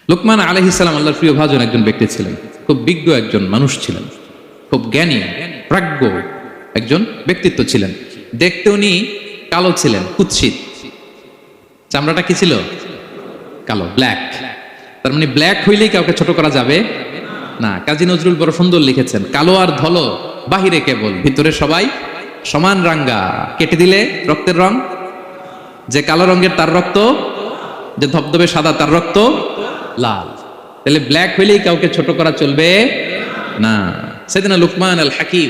লোকমান আলাইহিস সালাম আল্লাহর প্রিয় ভাজন একজন ব্যক্তি ছিলেন, খুব বিজ্ঞ একজন মানুষ ছিলেন, খুব জ্ঞানী প্রাজ্ঞ একজন ব্যক্তিত্ব ছিলেন। দেখতে উনি কালো ছিলেন, কুৎসিত, চামড়াটা কি ছিল? কালো, ব্ল্যাক। তার মানে ব্ল্যাক হইলেই কাউকে ছোট করা যাবে না। কাজী নজরুল বড় সুন্দর লিখেছেন, কালো আর ধলো বাহিরে কেবল, ভিতরে সবাই সমান রাঙ্গা। কেটে দিলে রক্তের রং, যে কালো রঙের তার রক্ত, যে ধবধবে সাদা তার রক্ত লাল। তাহলে ব্ল্যাক হইলেই কাউকে ছোট করা চলবে না। সেদিনা লুকমান আল হাকিম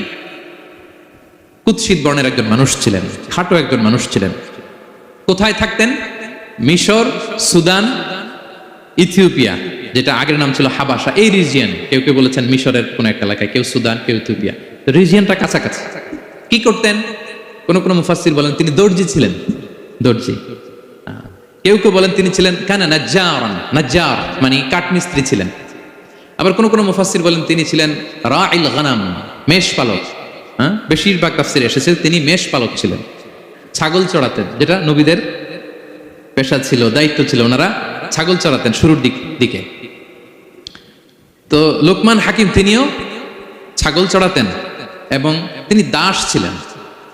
কুৎসিত বর্ণের একজন মানুষ ছিলেন, খাটো একজন মানুষ ছিলেন। কোথায় থাকতেন? মিশর, সুদান, ইথিওপিয়া, যেটা আগের নাম ছিল হাবাসা, এই রিজিয়ন। কেউ কেউ বলেছেন মিশরের কোন একটা এলাকায়, কেউ সুদান, কেউ ইথিওপিয়া। রিজিয়নটা কাছাকাছি। কি করতেন? কোন কোন মুফাসসির বলেন তিনি দর্জি ছিলেন, দর্জি। কেউ কেউ বলেন তিনি ছিলেন কানা নাজ্জারান, নাজ্জার মানে কাঠমিস্ত্রি ছিলেন। আবার কোন কোন মুফাসসির বলেন তিনি ছিলেন রাইল গানাম, মেষ পালক। বেশিরভাগ তাফসিরে এসেছে তিনি মেষ পালক ছিলেন, ছাগল চড়াতেন, যেটা নবীদের পেশা ছিল, দায়িত্ব ছিল। ওনারা ছাগল চড়াতেন শুরুর দিকে। তো লোকমান হাকিম তিনিও ছাগল চড়াতেন এবং তিনি দাস ছিলেন,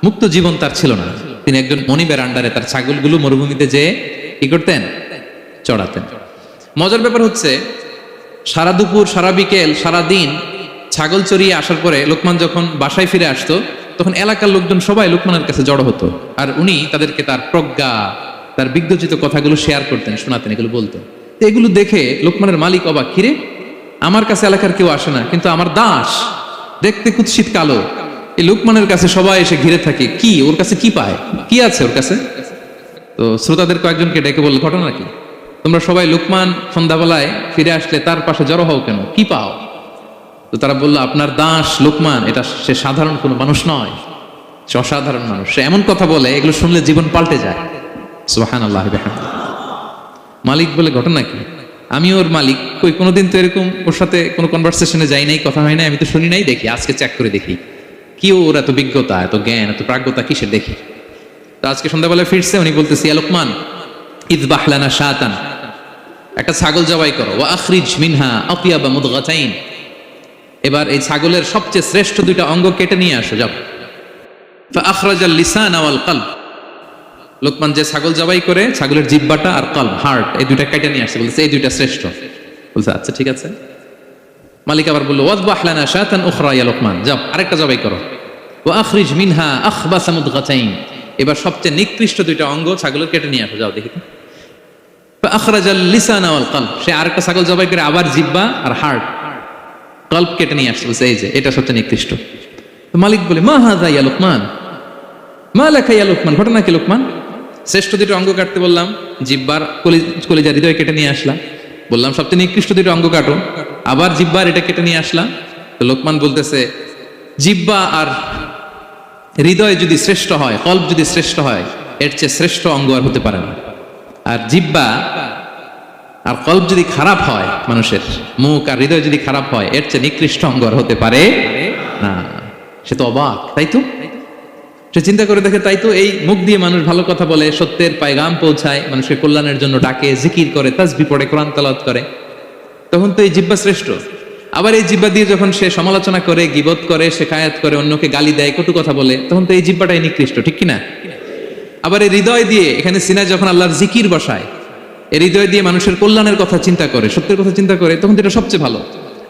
মুক্ত জীবন তার ছিল না। তিনি একজন মনিবের আন্ডারে তার ছাগলগুলো মরুভূমিতে যেয়ে কি করতেন? চড়াতেন। মজার ব্যাপার হচ্ছে, সারা দুপুর, সারা বিকেল, সারা দিন ছাগল চড়িয়ে আসার পরে লোকমান যখন বাসায় ফিরে আসতো, তখন এলাকার লোকজন সবাই লোকমানের কাছে জড়ো হতো, আর উনি তাদেরকে তার প্রজ্ঞা, তার বিজ্ঞচিত কথাগুলো শেয়ার করতেন, শোনাতেন, এগুলো বলতেন। তো এগুলো দেখে লোকমানের মালিক অবাক, কিরে আমার কাছে এলাকার কেউ আসে না, কিন্তু আমার দাস দেখতে কুৎসিত কালো, এই লোকমানের কাছে সবাই এসে ঘিরে থাকে, কি ওর কাছে কি পায়, কি আছে ওর কাছে? তো শ্রোতাদের কয়েকজনকে ডেকে বলল, ঘটনা কি? তোমরা সবাই লোকমান সন্ধ্যাবেলায় ফিরে আসলে তার পাশে জড়ো হও কেন, কি পাও? তো তারা বললো, আপনার দাস লোকমান, এটা সে সাধারণ কোনো মানুষ নয়, সে অসাধারণ মানুষ। সে এমন কথা বলে, এগুলো শুনলে জীবন পাল্টে যায়। সুবহানাল্লাহ। মালিক বলে, ঘটনা কি? আমি ওর মালিক, কই কোনোদিন তো এরকম ওর সাথে কোনো কনভারসেশনে যাই নাই, কথা হয় নাই, আমি তো শুনি নাই, দেখি আজকে চেক করে দেখি কি ওর এত বিজ্ঞতা, এত জ্ঞান, এত প্রাজ্ঞতা কিসের দেখি। তো আজকে সন্ধ্যাবেলায় ফিরছে, উনি বলতেছি, ইয়া লোকমান ইযবাহ লানা শাতান, একটা ছাগল জবাই করো, ওয়া আখরিজ মিনহা আতিয়াবা মুদগাতাইন, এবার এই ছাগলের সবচেয়ে শ্রেষ্ঠ দুইটা অঙ্গ কেটে নিয়ে আসো, যাও। ফাআখরাজাল লিসান ওয়াল কলব, লোকমান যে ছাগল জবাই করে ছাগলের জিহ্বাটা আর কলব, হার্ট, এই দুইটা কেটে নিয়ে আসছে, বলছে এই দুইটা শ্রেষ্ঠ। বলছে আচ্ছা ঠিক আছে। মালিক আবার বললো, ওয়াযবাহ লানা শাতান উখরা ইয়া লোকমান, যাও আরেকটা জবাই করো, ওয়া আখরিজ মিনহা আখবাসা মুদগাতাইন, এবার সবচেয়ে নিকৃষ্ট দুইটা অঙ্গ ছাগলের কেটে নিয়ে আসো, যাও দেখি। ফাআখরাজাল লিসান ওয়াল কলব, সে আরেকটা ছাগল জবাই করে আবার জিহ্বা আর হার্ট, কলব কেটে নিয়ে আসছে, বলছে এই যে এটা সবচেয়ে নিকৃষ্ট। তো মালিক বলে, মা হাযা ইয়া লোকমান, মা লাকা ইয়া লোকমান, ঘটনা কি লোকমান? শ্রেষ্ঠ দুটো অঙ্গ কাটতে বললাম, জিহ্বার কলিজা হৃদয় কেটে নিয়ে আসলাম, বললাম সবচেয়ে নিকৃষ্ট দুটো অঙ্গ কাটো, আবার জিহ্বার এটা কেটে নিয়ে আসলাম। তো লোকমান বলতেছে, জিহ্বা আর হৃদয় যদি শ্রেষ্ঠ হয়, কলব যদি শ্রেষ্ঠ হয়, এর চেয়ে শ্রেষ্ঠ অঙ্গ আর হতে পারে না। আর জিহ্বা আর কলব যদি খারাপ হয়, মানুষের মুখ আর হৃদয় যদি খারাপ হয়, এর চেয়ে নিকৃষ্ট অঙ্গ আর হতে পারে না। সে তো অবাক, তাই তো? সে চিন্তা করে দেখে, তাই তো এই মুখ দিয়ে মানুষ ভালো কথা বলে, সত্যের পায়গাম পৌঁছায়, মানুষের কল্যাণের জন্য ডাকে, জিকির করে, তাসবিহ পড়ে, কোরআন তেলাওয়াত করে, তখন তো এই জিহ্বা শ্রেষ্ঠ। আবার এই জিহ্বা দিয়ে যখন সে সমালোচনা করে, গীবত করে, শেখায়াত করে, অন্যকে গালি দেয়, কটু কথা বলে, তখন তো এই জিহ্বাটাই নিকৃষ্ট, ঠিক কিনা? আবার এই হৃদয় দিয়ে, এখানে সিনায় যখন আল্লাহর জিকির বসায়, এই হৃদয় দিয়ে মানুষের কল্যাণের কথা চিন্তা করে, সত্যের কথা চিন্তা করে, তখন তো এটা সবচেয়ে ভালো।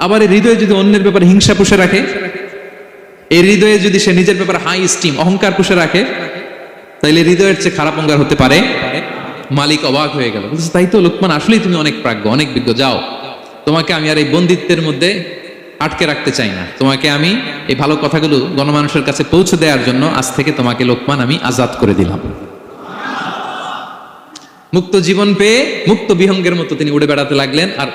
আবার এই হৃদয় যদি অন্যের ব্যাপারে হিংসা পুষে রাখে, এই হৃদয়ে যদি সে নিজের ব্যাপারে হাই স্টিম, অহংকার পুষে রাখে, তাইলে হৃদয়ের চেয়ে খারাপ অঙ্গার হতে পারে। মালিক অবাক হয়ে গেল, বলছে তাই তো লোকমান, আসলেই তুমি অনেক প্রাজ্ঞ, অনেক বিজ্ঞ, যাও, তোমাকে আমি আর এই বন্দিত্বের মধ্যে আটকে রাখতে চাই না, তোমাকে আমি এই ভালো কথাগুলো গণমানুষের কাছে পৌঁছে দেওয়ার জন্য আজ থেকে তোমাকে লোকমান আমি আজাদ করে দিলাম। মুক্ত জীবন পেয়ে মুক্ত বিহঙ্গের মতো তিনি উড়ে বেড়াতে লাগলেন, আর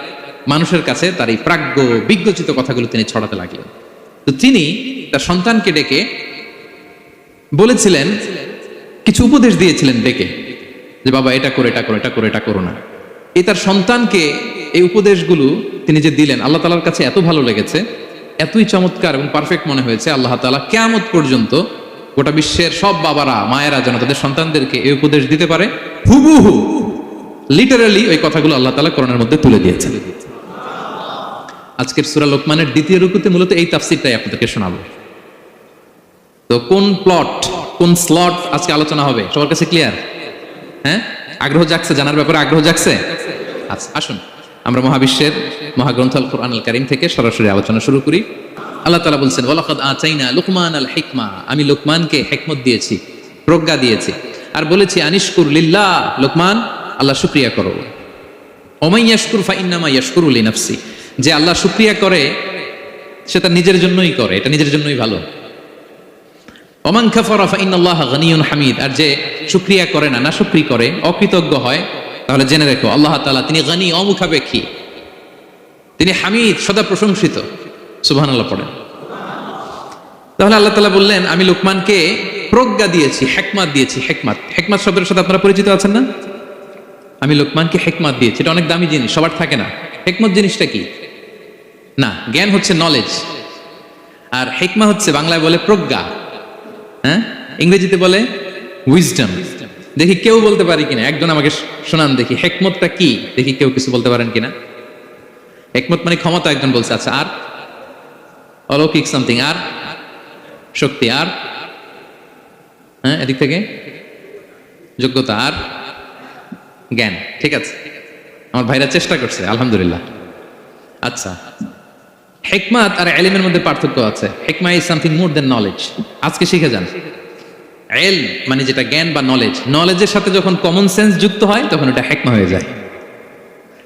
মানুষের কাছে তার এই প্রাজ্ঞ বিজ্ঞচিত কথাগুলো তিনি ছড়াতে লাগলেন। তো তিনি তার সন্তানকে ডেকে বলেছিলেন, কিছু উপদেশ দিয়েছিলেন ডেকে, যে বাবা এটা করে, এটা করো, এটা করে, এটা করো না। এই তার সন্তানকে এই উপদেশগুলো তিনি যে দিলেন, আল্লাহ তাআলার কাছে এত ভালো লেগেছে, এতই চমৎকার এবং পারফেক্ট মনে হয়েছে, আল্লাহ তাআলা কিয়ামত পর্যন্ত গোটা বিশ্বের সব বাবারা, মায়েরা যেন তাদের সন্তানদেরকে এই উপদেশ দিতে পারে হুবহু, লিটারালি ওই কথাগুলো আল্লাহ তাআলা কোরআনের মধ্যে তুলে দিয়েছেন। আজকের সূরা লোকমানের দ্বিতীয় রুকুতে মূলত এই তাফসীরটাই আপনাদেরকে শোনাবো। তো কোন প্লট, কোন স্লট আজকে আলোচনা হবে সবার কাছে ক্লিয়ার? হ্যাঁ, আগ্রহ জাগছে, জানার ব্যাপারে আগ্রহ জাগছে? আচ্ছা, আসুন আমরা মহাবিশ্বের মহাগ্রন্থ আল কোরআনুল কারীম থেকে সরাসরি আলোচনা শুরু করি। আল্লাহ তাআলা বলছেন, ওয়ালাকাদ আতাইনা লুকমানাল হিকমা, আমি লোকমানকে হিকমত দিয়েছি, প্রজ্ঞা দিয়েছি, আর বলেছি আনিশকুর লিল্লাহ, লোকমান আল্লাহ শুকরিয়া করো। ওমাই ইয়াশকুর ফাইন্নামা ইয়াশকুরু লিনাফসি, যে আল্লাহ শুকরিয়া করে সে তার নিজের জন্যই করে, এটা নিজের জন্যই ভালো। ওমান কাফারা ফাইন্নাল্লাহা গানিয়ুন হামিদ, আর যে শুকরিয়া করে না, নাশুকরি করে, অকৃতজ্ঞ হয়, তাহলে জেনে রেখো আল্লাহ তাআলা তিনি গানি, অমুখাপেক্ষী, তিনি হামিদ, সদা প্রশংসিত। সুবহানাল্লাহ পড়েন। তাহলে আল্লাহ তাআলা বললেন আমি লোকমানকে প্রজ্ঞা দিয়েছি, হিকমত দিয়েছি। হিকমত, হিকমত শব্দের সাথে আপনারা পরিচিত আছেন না? আমি লোকমানকে হিকমত দিয়েছি, এটা অনেক দামি জিনিস, সবার থাকে না। হিকমত জিনিসটা কি? না, জ্ঞান হচ্ছে নলেজ, আর হিকমা হচ্ছে বাংলায় বলে প্রজ্ঞা, হ্যাঁ, ইংরেজিতে বলে উইজডম। দেখি কেউ বলতে পারে কিনা, একজন আমাকে শোনান দেখি হিকমতটা কি, দেখি কেউ কিছু বলতে পারেন কিনা। হিকমত মানে ক্ষমতা, একজন বলছে। আচ্ছা, আর অলৌকিক সামথিং, আর শক্তি, আর হ্যাঁ এদিক থেকে যোগ্যতা, আর জ্ঞান। ঠিক আছে, আমার ভাইরা চেষ্টা করছে, আলহামদুলিল্লাহ। আচ্ছা, হিকমত আর ইলমের মধ্যে পার্থক্য আছে। হিকমা is something more than knowledge. আজকে শিখে যান, ইলম মানে যেটা জ্ঞান বা নলেজ, নলেজের সাথে যখন কমন সেন্স যুক্ত হয় তখন ওটা হিকমা হয়ে যায়।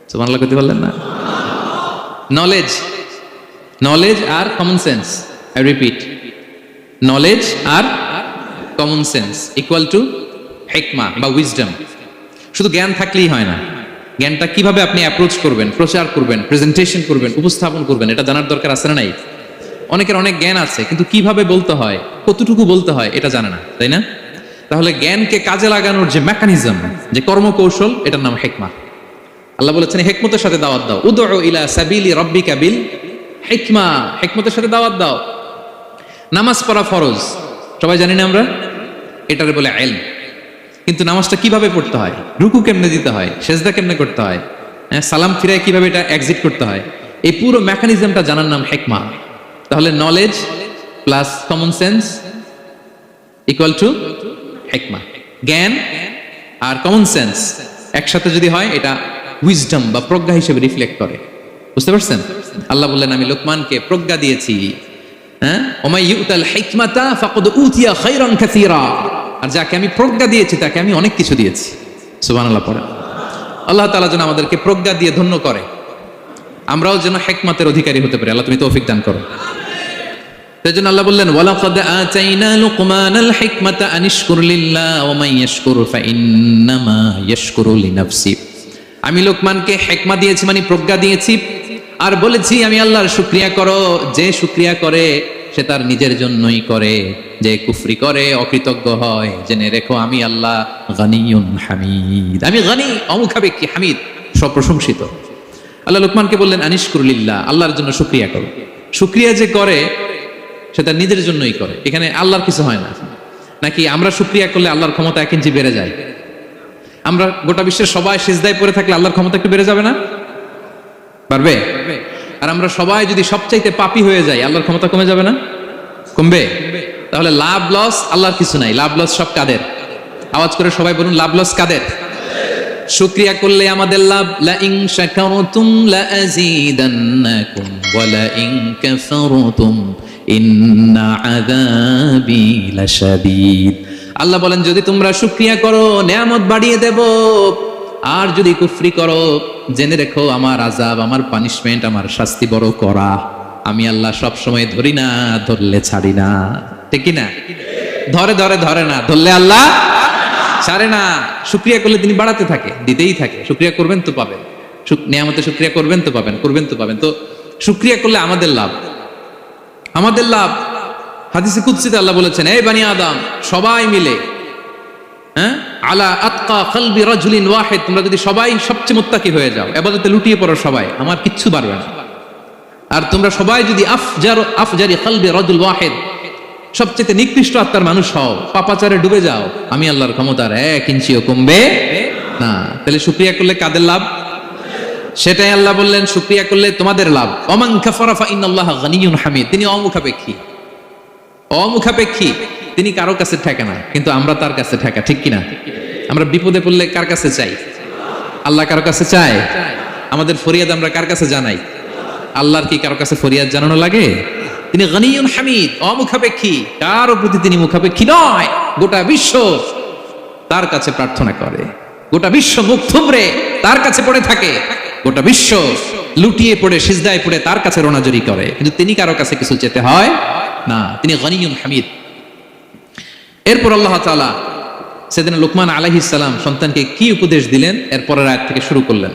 সুবহানাল্লাহ করতে পারলেন না? নলেজ, নলেজ আর common sense, I repeat, knowledge আর কমন সেন্স ইকুয়াল টু হিকমা বা উইজডম। শুধু জ্ঞান থাকলেই হয় না, জ্ঞানটা কিভাবে আপনি অ্যাপ্রোচ করবেন, প্রচার করবেন, প্রেজেন্টেশন করবেন, উপস্থাপন করবেন, এটা জানার দরকার আছে না নাই? অনেকের অনেক জ্ঞান আছে কিন্তু কিভাবে বলতে হয়, কতটুকু বলতে হয় এটা জানে না, তাই না? তাহলে জ্ঞানকে কাজে লাগানোর যে মেকানিজম, যে কর্মকৌশল, এটার নাম হিকমা। আল্লাহ বলেছেন হিকমতের সাথে দাওয়াত দাও, উদউ ইলা সাবিলি রাব্বিকা বিল হিকমা, হিকমতের সাথে দাওয়াত দাও। নামাজ পড়া ফরজ, সবাই জানি না আমরা, এটারে বলে ইলম। কিন্তু নামাজটা কিভাবে পড়তে হয়, রুকু কেমনে দিতে হয়, সেজদা কেমনে করতে হয়, সালাম ফিরায় কিভাবে এটা এক্সিট করতে হয়, এই পুরো মেকানিজমটা জানার নাম হিকমা। তাহলে knowledge plus common sense equal to হিকমা। জ্ঞান আর কমন সেন্স একসাথে যদি হয় এটা উইজডম বা প্রজ্ঞা হিসেবে রিফ্লেক্ট করে। বুঝতে পারছেন? আল্লাহ বললেন আমি লোকমানকে প্রজ্ঞা দিয়েছি। হ্যাঁ, ওমাই ইউতাল হিকমাতা ফাকাদ উতিয়া খায়রান কাসীরা, আর যাকে আমি প্রজ্ঞা দিয়েছি তাকে আমি অনেক কিছু দিয়েছি। সুবহানাল্লাহ পড়ে। আল্লাহ তাআলা যেন আমাদেরকে প্রজ্ঞা দিয়ে ধন্য করে, আমরাও যেন হিকমতের অধিকারী হতে পারি। আল্লাহ তুমি তৌফিক দান করো। সেজন্য আল্লাহ বললেন ওয়ালাকাদ আতাইনা লুকমানাল হিকমাতা আনিশকুর লিল্লাহ ওয়া মান ইয়াশকুর ফাইন্নামা ইয়াশকুরু লিনাফসি। আমি লোকমানকে হিকমা দিয়েছি মানে প্রজ্ঞা দিয়েছি, আর বলেছি আমি আল্লাহর শুকরিয়া করো। যে শুকরিয়া করে সে তার নিজের জন্যই করে, যে কুফরি করে, অকৃতজ্ঞ হয়, জেনে রেখো আমি আল্লাহ গানিয়ুন হামিদ, আমি গানি, অমুখাপেক্ষী, হামিদ, সপ্রশংসিত। আল্লাহ লোকমানকে বললেন আনিশকুর লিল্লাহ, আল্লাহর জন্য শুকরিয়া করো। শুকরিয়া যে করে সে তার নিজের জন্যই করে, এখানে আল্লাহর কিছু হয় না। নাকি আমরা শুকরিয়া করলে আল্লাহর ক্ষমতা 1 ইঞ্চি বেড়ে যায়? আমরা গোটা বিশ্বের সবাই সিজদায় পড়ে থাকলে আল্লাহর ক্ষমতা একটু বেড়ে যাবে না? পারবে? আর আমরা সবাই যদি সবচাইতে পাপী হয়ে যাই আল্লাহর ক্ষমতা কমে যাবে না? কমবে? তাহলে লাভ লস আল্লাহর কিছু নাই, লাভ লস সব কাদের? আওয়াজ করে সবাই বলুন, লাভ লস কাদের? শুকরিয়া করলে আমাদের লাভ। লা ইন শাকারতুম লা আযীদান্নাকুম ওয়া লা ইন কাফারতুম ইন্না আযাবি লাশাদীদ। আল্লাহ বলেন যদি তোমরা শুকরিয়া করো নিয়ামত বাড়িয়ে দেব, আর যদি কুফরি করো জেনে রেখো আমার আযাব, আমার পানিশমেন্ট, আমার শাস্তি বড় কড়া। আমি আল্লাহ সব সময় ধরি না, ধরলে ছাড়ি না। ঠিক কি না? ধরে ধরে ধরে না, ধরলে আল্লাহ ছাড়ে না। শুকরিয়া করলে তিনি বাড়াতে থাকে, দিতেই থাকে। শুকরিয়া করবেন তো পাবেন, নিয়ামতে শুকরিয়া করবেন তো পাবেন, করবেন তো পাবেন। তো শুকরিয়া করলে আমাদের লাভ, আমাদের লাভ। হাদিসে কুদসিতে আল্লাহ বলেছেন এই বানি আদম সবাই মিলে, হ্যাঁ, আলা আতকা কলবি রাজুলিন ওয়াহিদ, তোমরা যদি সবাই সবচেয়ে মুত্তাকি হয়ে যাও, ইবাদতে লুটিয়ে পড়ো সবাই, আমার কিচ্ছু পারবে না। আর তোমরা সবাই যদি আফজারি কলবি রাজুল ওয়াহিদ, সবচেয়ে নিকৃষ্ট আত্মার মানুষ হও, পাপাচারে ডুবে যাও, আমি আল্লাহর ক্ষমতার 1 ইঞ্চিও কমবে না। তাহলে শুকরিয়া করলে কাদের লাভ? সেটাই আল্লাহ বললেন, শুকরিয়া করলে তোমাদের লাভ। ওমান কাফারা ফা ইন্নাল্লাহা গানিয়্যুন হামিদ। তিনি অমুখাপেক্ষী, অমুখাপেক্ষী, তিনি কারো কাছে ঠেকে না, কিন্তু আমরা তার কাছে ঠেকা, ঠিক কিনা? আমরা বিপদে পড়লে কার কাছে চাই? আল্লাহ কারো কাছে চায়? আমাদের ফরিয়াদ আমরা কার কাছে জানাই? আল্লাহর কি কারো কাছে ফরিয়াদ জানানো লাগে? তিনি গানিয়্যুন হামিদ, অমুখাপেক্ষী, কারো প্রতি তিনি মুখাপেক্ষী নয়। গোটা বিশ্ব তার কাছে প্রার্থনা করে, গোটা বিশ্ব মুখ থুবড়ে তার কাছে পড়ে থাকে, গোটা বিশ্ব লুটিয়ে পড়ে সিজদায় পড়ে তার কাছে রোনাজরি করে, কিন্তু তিনি কারো কাছে কিছু চেতে হয় না। তিনি গানিয়্যুন হামিদ। এরপর আল্লাহ তাআলা সেদিন লুকমান আলাইহিস সালাম সন্তানকে কি উপদেশ দিলেন এরপরের আয়াত থেকে শুরু করলেন।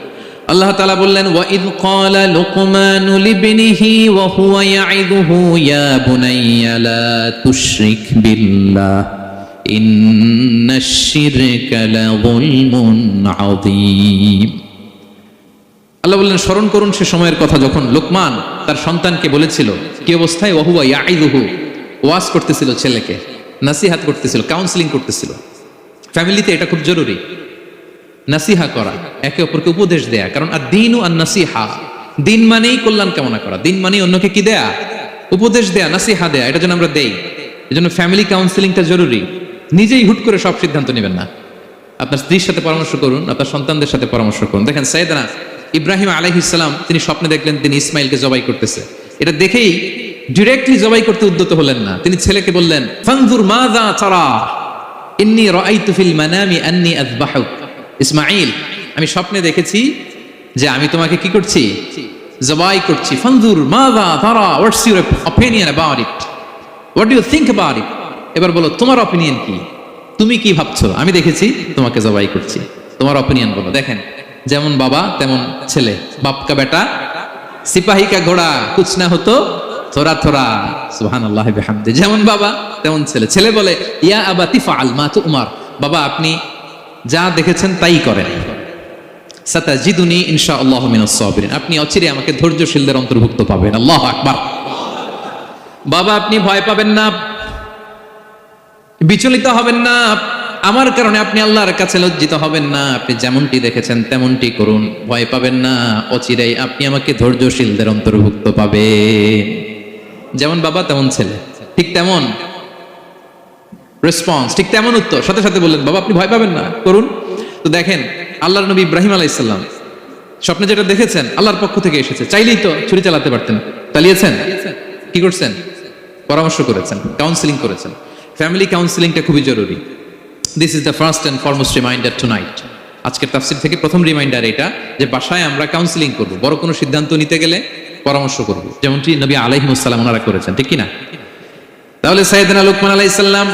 আল্লাহ তাআলা বললেন, ওয়া ইয ক্বালা লুকমানু লিবনিহি ওয়া হুয়া ইয়াইদুহু ইয়া বুনাইয়া লা তুশরিক বিল্লাহ ইন্নাশ শিরকা লাযুলমুন আযীম। আল্লাহ বললেন, স্মরণ করুন সে সময়ের কথা যখন লোকমান তার সন্তানকে বলেছিল, কি অবস্থায়? ওয়া হুয়া ইয়াইদুহু, ওয়াজ করতেছিল, ছেলেকে নাসিহাত করতেছিল, কাউন্সেলিং করতেছিল। ফ্যামিলিতে এটা খুব জরুরি, নাসিহা করা, একে অপরকে উপদেশ দেয়া। কারণ আদ-দীনু আন-নাসিহা, দিন মানেই কল্যাণ কামনা করা, দিন মানেই অন্যকে কি দেয়া? উপদেশ দেয়া, নাসিহা দেয়া। এটা যেন আমরা দেই। এজন্য ফ্যামিলি কাউন্সেলিংটা জরুরি। নিজেই হুট করে সব সিদ্ধান্ত নেবেন না। আপনার স্ত্রীর সাথে পরামর্শ করুন, আপনার সন্তানদের সাথে পরামর্শ করুন। দেখেন সাইয়েদনা ইব্রাহিম আলাইহিস সালাম, তিনি স্বপ্নে দেখলেন তিনি ইসমাইলকে জবাই করতেছে। এটা দেখেই ডিরেক্টলি জবাই করতে উদ্যত হলেন না, তিনি ছেলেকে বললেন, ফানজুর মাযা তারা ইন্নী রাআইতু ফিল মানামি আন্নী আযবাহুক। ইসমাইল, আমি স্বপ্নে দেখেছি যে আমি তোমাকে কি করছি? জবাই করছি। ফানজুর মাযা তারা, what's your opinion about it, what do you think about it? এবার বলো তোমার অপিনিয়ন কি, তুমি কি ভাবছো? আমি দেখেছি তোমাকে জবাই করছি, তোমার অপিনিয়ন বলো। দেখেন, যেমন বাবা তেমন ছেলে, বাপ কা বেটা সিপাহী কা ঘোড়া কুছ না হতো থোড়া থোড়া, সুবহানাল্লাহি বিহামদি। যেমন বাবা তেমন ছেলে। ছেলে বলে, ইয়া আবাতি ফাআল মা তুমার, বাবা আপনি যা দেখেছেন তাই করেন। সাতাজিদুনি ইনশাআল্লাহু মিনাস সাবিরিন, আপনি অচিরে আমাকে ধৈর্যশীলদের অন্তর্ভুক্ত পাবেন। আল্লাহু আকবার। বাবা আপনি ভয় পাবেন না, বিচলিত হবেন না, আমার কারণে আপনি আল্লাহর কাছে লজ্জিত হবেন না। আপনি যেমনটি দেখেছেন তেমনটি করুন, ভয় পাবেন না, অচিরেই আপনি আমাকে ধৈর্যশীলদের অন্তর্ভুক্ত পাবেন। যেমন বাবা তেমন ছেলে, ঠিক তেমন রেসপন্স, ঠিক তেমন উত্তর। সাথে সাথে বললেন, বাবা আপনি ভয় পাবেন না, করুন। তো দেখেন, আল্লাহর নবী ইব্রাহিম আলাইহিস সালাম স্বপ্নে যেটা দেখেছেন আল্লাহর পক্ষ থেকে এসেছে, চাইলেই তো ছুরি চালাতে পারতেন, চালিয়েছেন। কি করছেন? পরামর্শ করেছেন, কাউন্সেলিং করেছেন। ফ্যামিলি কাউন্সেলিংটা খুবই জরুরি। This is the first and foremost reminder tonight. আজকের তাফসীর থেকে প্রথম রিমাইন্ডার এটা, যে বাসায় আমরা কাউন্সেলিং করব, বড় কোনো সিদ্ধান্ত নিতে গেলে পরামর্শ করব, যেমনটি নবী আলাইহিস সালাম ওনারা করেছেন, ঠিক কি না? তাহলে সাইয়েদনা লুকমান আলাইহিস সালাম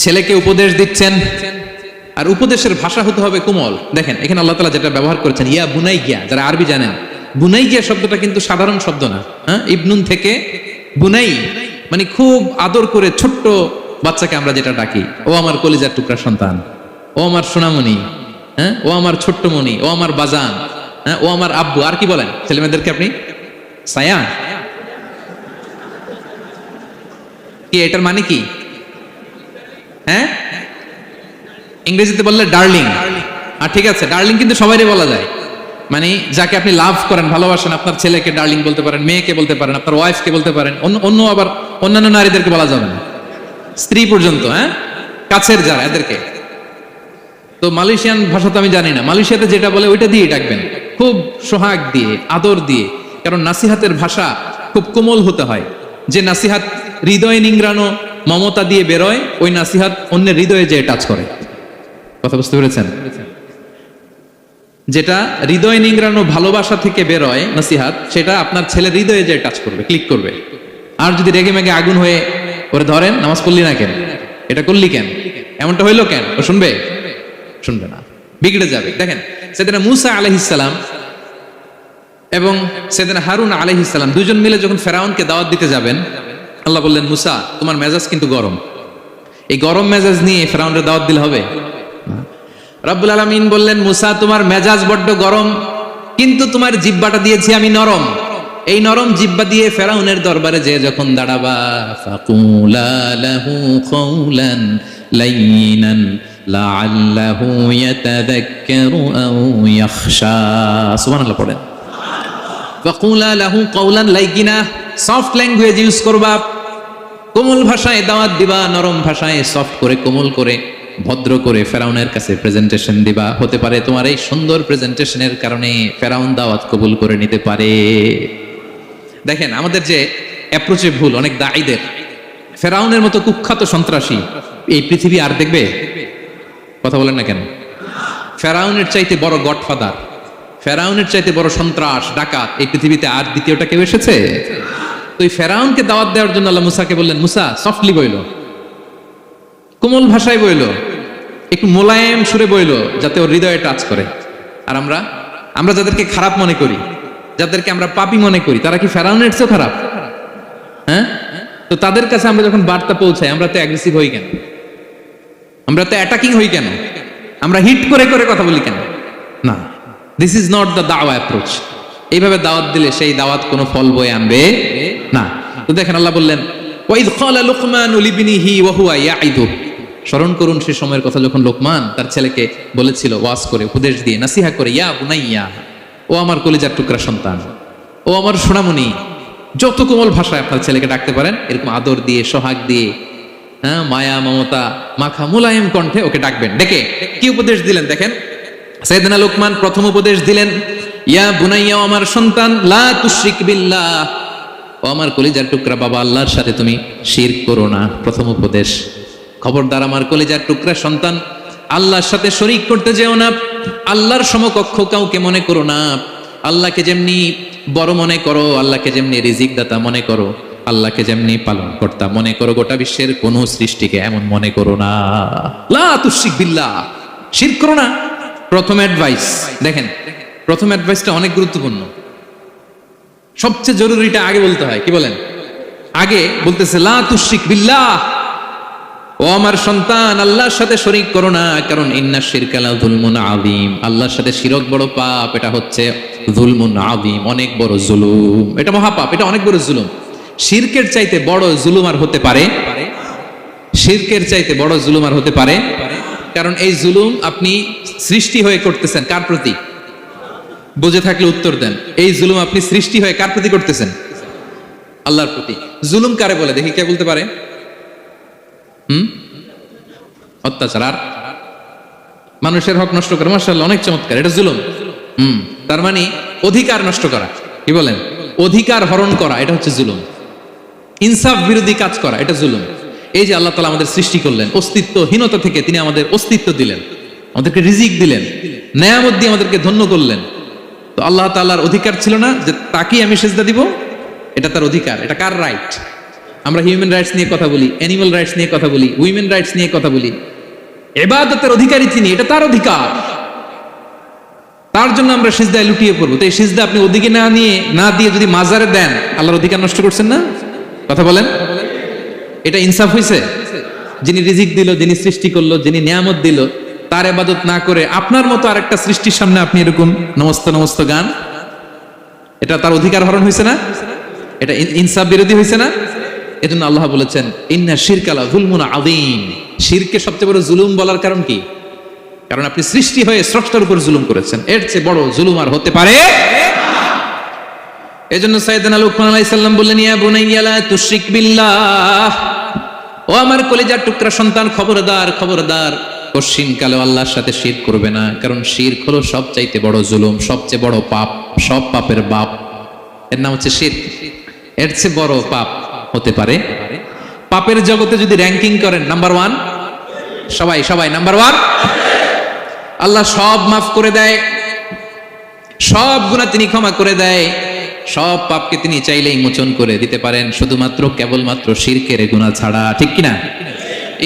ছেলেকে উপদেশ দিচ্ছেন, আর উপদেশের ভাষা হতে হবে কোমল। দেখেন এখানে আল্লাহ তাআলা যেটা ব্যবহার করেছেন, ইয়া বুনাইয়া, যারা আরবি জানেন, বুনাইয়া শব্দটা কিন্তু সাধারণ শব্দ না। হ্যাঁ, ইবনুন থেকে বুনাই মানে খুব আদর করে ছোট্ট বাচ্চাকে আমরা যেটা ডাকি, ও আমার কলিজার টুকরা সন্তান, ও আমার সোনামণি, হ্যাঁ, ও আমার ছোট্ট মণি, ও আমার বাজান, হ্যাঁ, ও আমার আব্বু। আর কি বলেন ছেলেমেয়েদেরকে আপনি? সায়া। কি এটার মানে কি? হ্যাঁ, ইংরেজিতে বললে ডার্লিং। আর ঠিক আছে, ডার্লিং কিন্তু সবাইকে বলা যায়, মানে যাকে আপনি লাভ করেন, ভালোবাসেন, আপনার ছেলেকে ডার্লিং বলতে পারেন, মেয়েকে বলতে পারেন, আপনার ওয়াইফকে বলতে পারেন, অন্য আবার অন্যান্য নারীদেরকে বলা যাবে না, স্ত্রী পর্যন্ত, হ্যাঁ, কাছের যারা, এদেরকে। তো মালয়েশিয়ান ভাষা তো আমি জানি না, মালয়েশিয়াতে যেটা বলে ওইটা দিয়ে ডাকবেন, খুব সোহাগ দিয়ে, আদর দিয়ে। কারণ নাসিহাতের ভাষা খুব কোমল হতে হয়। যে নাসিহাত হৃদয়ে নিংড়ানো মমতা দিয়ে বেরোয়, ওই নাসিহাত অন্যের হৃদয়ে যে টাচ করে। কথা বুঝতে পেরেছেন? যেটা হৃদয় নিংড়ানো ভালোবাসা থেকে বেরোয় নাসিহাত, সেটা আপনার ছেলের হৃদয়ে যে টাচ করবে, ক্লিক করবে। আর যদি রেগে মেগে আগুন হয়ে ওরে ধরেন, নামাজ পড়লি না কেন, এটা করলি কেন, এমনটা হইলো কেন, ও শুনবে? শুনবে না, বিগড়ে যাবে। দেখেন সেদিন মুসা আলাইহিস সালাম এবং সেদিন হারুন আলাইহিস সালাম দুজন মিলে যখন ফেরাউনকে দাওয়াত দিতে যাবেন, আল্লাহ বললেন, মুসা তোমার মেজাজ কিন্তু গরম, এই গরম মেজাজ নিয়ে ফেরাউনের দাওয়াত দিলে হবে? রব্বুল আলামিন বললেন, মুসা তোমার মেজাজ বড্ড গরম, কিন্তু তোমার জিহ্বাটা দিয়েছি আমি নরম। এই নরম জিহ্বা দিয়ে ফেরাউনের দরবারে যে যখন দাঁড়াবা, ফাকুলা লাহু কাওলান লাইনান লাআল্লাহু ইয়াতাযাক্কারু আও ইয়াখশা। সুবহানাল্লাহ পড়েন। ফাকুলা লাহু কাওলান লাইয়িনা, সফট ল্যাঙ্গুয়েজ ইউজ করবা, কোমল ভাষায় দাওয়াত দিবা, নরম ভাষায় সফট করে কোমল করে ভদ্র করে ফেরাউনের কাছে প্রেজেন্টেশন দিবা। হতে পারে তোমার এই সুন্দর প্রেজেন্টেশনের কারণে ফেরাউন দাওয়াত কবুল করে নিতে পারে। দেখেন আমাদের যে অ্যাপ্রোচে ভুল অনেক দায়ীদের। ফেরাউনের মতো কুখ্যাত সন্ত্রাসী এই পৃথিবী আর দেখবে? কথা বলেন না কেন? ফেরাউনের চাইতে বড় গডফাদার, ফেরাউনের চাইতে বড় সন্ত্রাস ডাকাত এই পৃথিবীতে আর দ্বিতীয়টা কেউ এসেছে? তো এই ফেরাউনকে দাওয়াত দেওয়ার জন্য আল্লাহ মুসাকে বললেন, মুসা সফটলি বইলো, কোমল ভাষায় বইলো, একটু মোলায়েম সুরে বইলো, যাতে ওর হৃদয়ে টাচ করে। আর আমরা যাদেরকে খারাপ মনে করি, যাদেরকে আমরা পাপী মনে করি, তারা কি ফেরাউনের চেয়েও খারাপ? হ্যাঁ, তো তাদের কাছে আমরা যখন বার্তা পৌঁছাই, আমরা তো অ্যাগ্রেসিভ হই কেন? আমরা তো অ্যাটাকিং হই কেন? আমরা হিট করে করে কথা বলি কেন? না, দিস ইজ নট দ্য দাওয়া অ্যাপ্রোচ। এইভাবে দাওয়াত দিলে সেই দাওয়াত কোনো ফল বয়ে আনবে না। তো দেখেন আল্লাহ বললেন, ওয়াইদ ক্বালা লুকমানু লিবনিহি ওয়া হুয়া ইয়াইদু। স্মরণ করুন সেই সময়ের কথা যখন লোকমান তার ছেলেকে বলেছিল, ওয়াজ করে, উপদেশ দিয়ে, নাসিহা করে, ইয়া বুনাইয়া, ও আমার কলিজার টুকরা সন্তান, ও আমার সোনামণি। যত কোমল ভাষায় আপনার ছেলেকে ডাকতে পারেন, এরকম আদর দিয়ে, সোহাগ দিয়ে, হ্যাঁ, মায়া মমতা মাখা মুলায়েম কণ্ঠে ওকে ডাকবেন। ডেকে কি উপদেশ দিলেন দেখেন। সাইয়েদনা লোকমান প্রথম উপদেশ দিলেন, ইয়া বুনাইয়া, আমার সন্তান, লা তুশরিক বিল্লাহ, ও আমার কলিজার টুকরা বাবা, আল্লাহর সাথে তুমি শিরক করো না। প্রথম উপদেশ, খবরদার আমার কলিজার টুকরা সন্তান, আল্লাহর সাথে শরীক করতে যেও না, আল্লাহর সমকক্ষ কাউকে মনে করো না। আল্লাহকে যেমনি বড় মনে করো, আল্লাহকে যেমনি রিজিক দাতা মনে করো, আল্লাহকে যেমনি পালন কর্তা মনে করো, গোটা বিশ্বের কোন সৃষ্টিকে এমন মনে করো না। লা তুশরিক বিল্লাহ, শিরক করো না। প্রথম অ্যাডভাইস দেখেন, প্রথম অ্যাডভাইসটা অনেক গুরুত্বপূর্ণ। সবচেয়ে জরুরিটা আগে বলতে হয়। কি বলেন? আগে বলতেছে লা তুশরিক বিল্লাহ, ও আমার সন্তান, আল্লাহর সাথে শরীক করো না, কারণ ইন্না শিরকা লা যুলমুন আযীম, আল্লাহর সাথে শিরক বড় পাপ, এটা হচ্ছে যুলমুন আযীম, অনেক বড় জুলুম, এটা মহাপাপ, এটা অনেক বড় জুলুম। শিরকের চাইতে বড় জুলুম আর হতে পারে? শিরকের চাইতে বড় জুলুম আর হতে পারে? কারণ এই জুলুম আপনি সৃষ্টি হয়ে করতেছেন কার প্রতি? বুঝে থাকলে উত্তর দেন। এই জুলুম আপনি সৃষ্টি হয়ে কার প্রতি করতেছেন? আল্লাহর প্রতি। জুলুম কারে বলে দেখি, কে বলতে পারে? অত্যাচার আর মানুষের হক নষ্ট করা। মাশাআল্লাহ, অনেক চমৎকার, এটা জুলুম। তার মানে অধিকার নষ্ট করা। কি বলেন? অধিকার হরণ করা, এটা হচ্ছে জুলুম। ইনসাফ বিরোধী কাজ করা, এটা জুলুম। এই যে আল্লাহ তাআলা আমাদের সৃষ্টি করলেন, অস্তিত্বহীনতা থেকে তিনি আমাদের অস্তিত্ব দিলেন, আমাদেরকে রিজিক দিলেন, নেয়ামত দিয়ে আমাদেরকে ধন্য করলেন। তো আল্লাহ তাআলার অধিকার ছিল না যে তাকেই আমি সেজদা দিব? এটা তার অধিকার। এটা কার রাইট? আমরা হিউম্যান রাইটস নিয়ে কথা বলি, অ্যানিমাল রাইটস নিয়ে কথা বলি, উইমেন রাইটস নিয়ে কথা বলি। ইবাদতের অধিকারী তিনি, এটা তার অধিকার। তার জন্য আমরা সিজদায় লুটিয়ে পড়বো। তো এই সিজদা আপনি ওদিকে না দিয়ে যদি মাজারে দেন, আল্লাহর অধিকার নষ্ট করছেন না? কথা বলেন, এটা ইনসাফ হইছে? যিনি রিজিক দিল, যিনি সৃষ্টি করলো, যিনি নিয়ামত দিল, তার ইবাদত না করে আপনার মতো আরেকটা সৃষ্টির সামনে আপনি এরকম নমস্ত নমস্ত গান, এটা তার অধিকার হরণ হয়েছে না? এটা ইনসাফ বিরোধী হয়েছে না? এজন্য আল্লাহ বলেছেন, ইন্না শিরকা লা যুলমুন আযীম। শিরকে সবচেয়ে বড় জুলুম বলার কারণ কি? কারণ আপনি সৃষ্টি হয়ে স্রষ্টার উপর জুলুম করেছেন। এর চেয়ে বড় জুলুম আর হতে পারে? এজন্য সাইয়েদনা লুকমান আলাইহিস সালাম বললেন, ইয়া বুনাইয়া লা তুশরিক বিল্লাহ, ও আমার কলিজার টুকরা সন্তান, খবরদার খবরদার, কশিন কালে আল্লাহর সাথে শিরক করবে না। কারণ শিরক হলো সবচাইতে বড় জুলুম, সবচেয়ে বড় পাপ, সব পাপের বাপ, এর নাম হচ্ছে শিরক। এর চেয়ে বড় পাপ হতে পারে? পাপের জগতে যদি র্যাঙ্কিং করেন, নাম্বার 1 সবাই নাম্বার 1। আল্লাহ সব মাফ করে দেয়, সব গুনাহ তিনি ক্ষমা করে দেয়, সব পাপকে তিনি চাইলেই মোচন করে দিতে পারেন, শুধুমাত্র কেবলমাত্র শিরকের গুনাহ ছাড়া। ঠিক কিনা?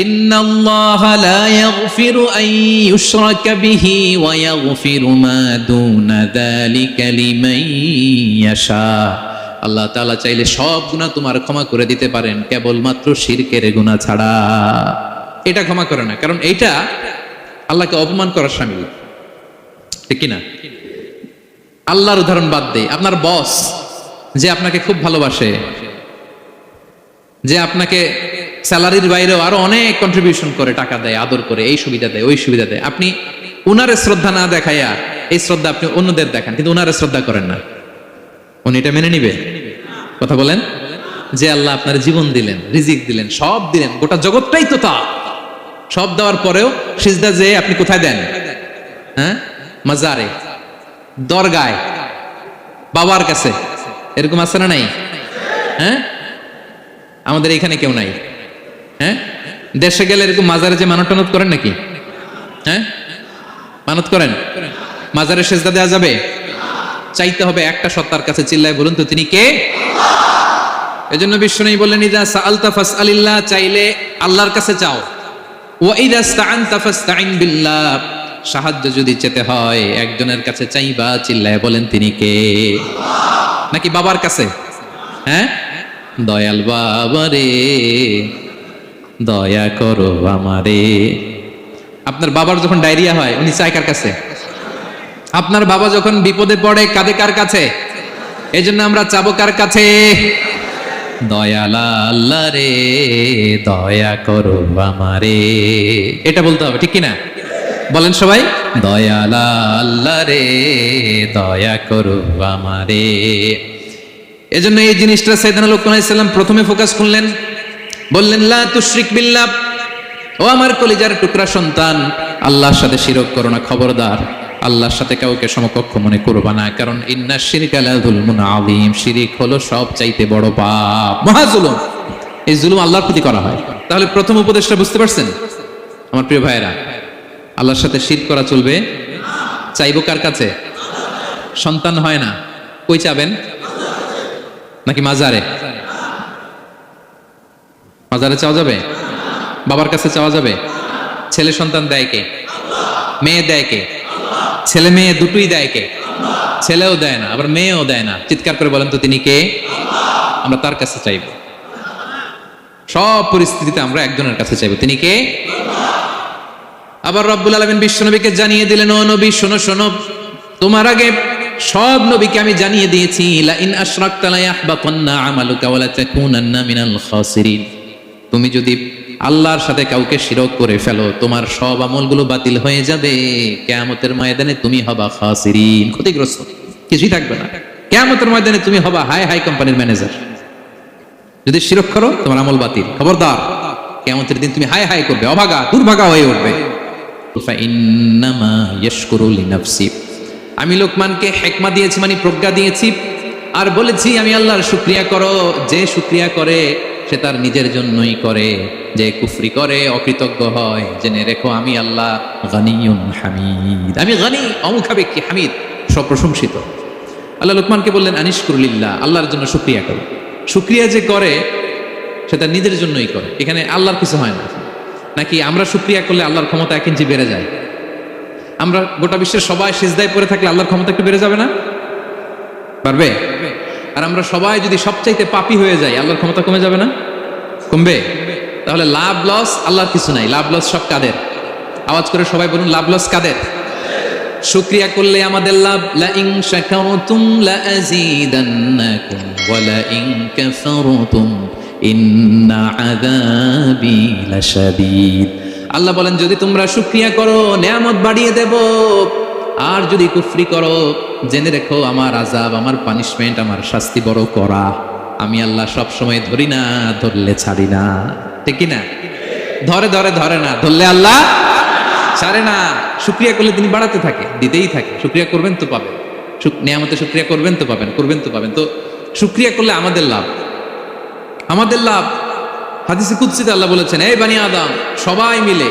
ইন্নাল্লাহা লা ইয়াগফিরু আন ইউশরাকা বিহি ওয়া ইয়াগফিরু মা দুনা যালিকা লিমান ইয়াশা। আল্লাহ তাআলা চাইলে সব গুনাহ তোমার ক্ষমা করে দিতে পারেন, কেবলমাত্র শিরকের গুনাহ ছাড়া। এটা ক্ষমা করে না, কারণ এইটা আল্লাহকে অপমান করার শামিল। ঠিক কিনা? আল্লাহর উদাহরণ বাদ দেই, আপনার বস যে আপনাকে খুব ভালোবাসে, যে আপনাকে স্যালারির বাইরেও আরো অনেক কন্ট্রিবিউশন করে, টাকা দেয়, আদর করে, এই সুবিধা দেয়, ওই সুবিধা দেয়। আপনি উনারে শ্রদ্ধা না দেখাইয়া এই শ্রদ্ধা আপনি অন্যদের দেখান, কিন্তু উনারে শ্রদ্ধা করেন না, উনি এটা মেনে নিবে? কথা বলেন। যে আল্লাহ আপনার জীবন দিলেন, রিজিক দিলেন, সব দিলেন, গোটা জগৎটাই তো তা, সব দেওয়ার পরেও সিজদা যে আপনি কোথায় দেন? হ্যাঁ, মাজারে, দরগায়, বাবার কাছে। এরকম আছে না নাই? হ্যাঁ, আমাদের এখানে কেউ নাই। হ্যাঁ, দেশে গেলে এরকম মাজারে যে মানত টানত করেন নাকি? হ্যাঁ, মানত করেন? মাজারে সেজদা দেওয়া যাবে? চাইতে হবে একটা সত্তার কাছে। চিল্লায় বলুন তো তিনি কে? এজন্য বিশ্বনবী বললেন, ইযা সাআলতা ফাসআলিল্লাহ, চাইলে আল্লাহর কাছে চাও। ওয়া ইযা ইসতাআনতা ফাসতাইন বিল্লাহ, সাহায্য যদি চেতে হয় একজনের কাছে চাইবা। চিল্লায় বলেন তিনি কে? নাকি বাবার কাছে? হ্যাঁ, দয়াল বাবা রে দয়া করো আমারে। আপনার বাবার যখন ডায়রিয়া হয় উনি চায় কার কাছে? আপনার বাবা যখন বিপদে পড়ে কাঁদে কার কাছে? এই জন্য আমরা চাবো কার কাছে? দয়াল আল্লাহ রে দয়া করো আমারে, এটা বলতে হবে, ঠিক কিনা? বলেন সবাই, দয়াল আল্লাহ রে দয়া করো আমারে। এজন্য এই জিনিসটা সাইয়েদনা লুকমান আলাইহিস সালাম প্রথমে ফোকাস করলেন, বললেন লা তুশরিক বিল্লাহ, ও আমার কলিজার টুকরা সন্তান, আল্লাহর সাথে শিরক করো না, খবরদার আল্লাহর সাথে কাউকে সমকক্ষ মনে করবা না, কারণ ইন্না শিরকা লা যুলমুন আযীম, শিরিক হলো সবচাইতে বড় পাপ, মহা জুলুম। এই জুলুম আল্লাহর প্রতি করা হয়। তাহলে প্রথম উপদেশটা বুঝতে পারছেন আমার প্রিয় ভাইয়েরা? আল্লাহর সাথে শিরক করা চলবে না। চাইবো কার কাছে? সন্তান হয় না, কই চাবেন? নাকি মাজারে? মাজারে চাওয়া যাবে? বাবার কাছে চাওয়া যাবে? ছেলে সন্তান দেয় কে? মেয়ে দেয় কে? ছেলে মেয়ে দুটোই দেয় কে? ছেলেও দেয় না, আবার মেয়েও দেয় না। চিৎকার করে বলেন তো তিনি কে? আমরা তার কাছে চাইব। সব পরিস্থিতিতে আমরা একজনের কাছে চাইব, তিনি কে? আবার রব্বুল আলামিন বিশ্বনবীকে জানিয়ে দিলেন, ও নবী শোনো শোনো, তোমার আগে সব নবীকে আমি জানিয়ে দিয়েছি, লা ইন আশরাকতা লা ইয়াহবাতান্না আমালুকা ওয়া লা তাকুনান্না মিনাল খাসিরিন। তুমি যদি আল্লাহর সাথে কাউকে শিরক করে ফেলো, তোমার সব আমলগুলো বাতিল হয়ে যাবে, কিয়ামতের ময়দানে তুমি হবা খাসিরিন, ক্ষতিগ্রস্ত, কিছুই থাকবে না। কিয়ামতের ময়দানে তুমি হবা হাই হাই কোম্পানির ম্যানেজার। যদি শিরক করো তোমার আমল বাতিল, খবরদার, কিয়ামতের দিন তুমি হাই হাই করবে, অভাগা দুর্ভাগা হয়ে উঠবে। ফাইন্নামা ইয়াশকুরু লিনাফসি, আমি লোকমানকে হিকমা দিয়েছি, মানে প্রজ্ঞা দিয়েছি, আর বলেছি আমি আল্লাহর শুকরিয়া করো। যে শুকরিয়া করে সে তার নিজের জন্যই করে, যে কুফরি করে অকৃতজ্ঞ হয়, জেনে রেখো আমি আল্লাহ গানিয়ুন হামিদ, আমি গানি, অমুখাপেক্ষী, হামিদ, সপ্রশংসিত। আল্লাহ লোকমানকে বললেন আনিশকুরুলিল্লাহ, আল্লাহর জন্য শুকরিয়া করো। শুকরিয়া যে করে সে তার নিজের জন্যই করে, এখানে আল্লাহর কিছু হয় না। নাকি আমরা শুকরিয়া করলে আল্লাহর ক্ষমতা 1 ইঞ্চি বেড়ে যায়? আমরা গোটা বিশ্বের সবাই সিজদায় পড়ে থাকলে আল্লাহর ক্ষমতা একটু বেড়ে যাবে না? পারবে? আর আমরা সবাই যদি সবচাইতে পাপী হয়ে যাই, আল্লাহর ক্ষমতা কমে যাবে না? কমবে? তাহলে লাভ লস আল্লাহর কিছু নাই, লাভ লস সব কাদের? আওয়াজ করে সবাই বলুন, লাভ লস কাদের? শুকরিয়া করলে আমাদের লাভ। লা ইন শাকারতুম লা আযীদান্নাকুম ওয়া লা ইন কাফারতুম ইন্না আযাবি লাশাদীদ। আল্লাহ বলেন, যদি তোমরা শুকরিয়া করো নেয়ামত বাড়িয়ে দেব, আর যদি কুফরি করো জেনে রেখো আমার আযাব, আমার পানিশমেন্ট, আমার শাস্তি বড় করা। আমি আল্লাহ সব সময় ধরি না, ধরলে ছাড়ি না, ঠিক কি না? ধরে ধরে ধরে না, ধরলে আল্লাহ ছাড়ে না। শুকরিয়া করলে তিনি বাড়াতে থাকে, দিতেই থাকে। শুকরিয়া করবেন তো পাবেন, নিয়ামতে শুকরিয়া করবেন তো পাবেন, করবেন তো পাবেন। তো শুকরিয়া করলে আমাদের লাভ, আমাদের লাভ। হাদিসে কুদসিতে আল্লাহ বলেছেন, এই বানি আদম সবাই মিলে,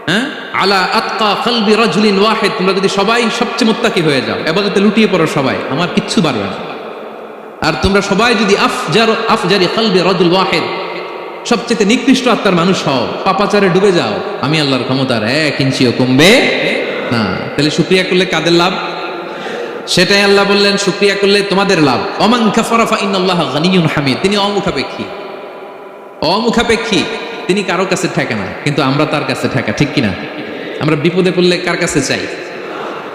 হ্যাঁ, আলা আতকা কলবি রাজুলিন ওয়াহিদ, তোমরা যদি সবাই সবচেয়ে মুত্তাকি হয়ে যাও, ইবাদতে লুটিয়ে পড়ো সবাই, আমার কিচ্ছু পারবে না। আর তোমরা সবাই যদি আফজারি কলবি রাজুল ওয়াহিদ, সবচেয়ে নিকৃষ্ট আত্মার মানুষ হও, পাপাচারে ডুবে যাও, আমি আল্লাহর ক্ষমতার 1 ইঞ্চিও কমবে না। তাহলে শুকরিয়া করলে কাদের লাভ? সেটাই আল্লাহ বললেন, শুকরিয়া করলে তোমাদের লাভ। ওমান কাফারা ফা ইন্নাল্লাহা গানিয়ুন হামিদ, তিনি অমুখাপেক্ষী, অমুখাপেক্ষী, তিনি কারো কাছে ঠেকে না, কিন্তু আমরা তার কাছে ঠেকা, ঠিক কিনা? আমরা বিপদে পড়লে কার কাছে চাই?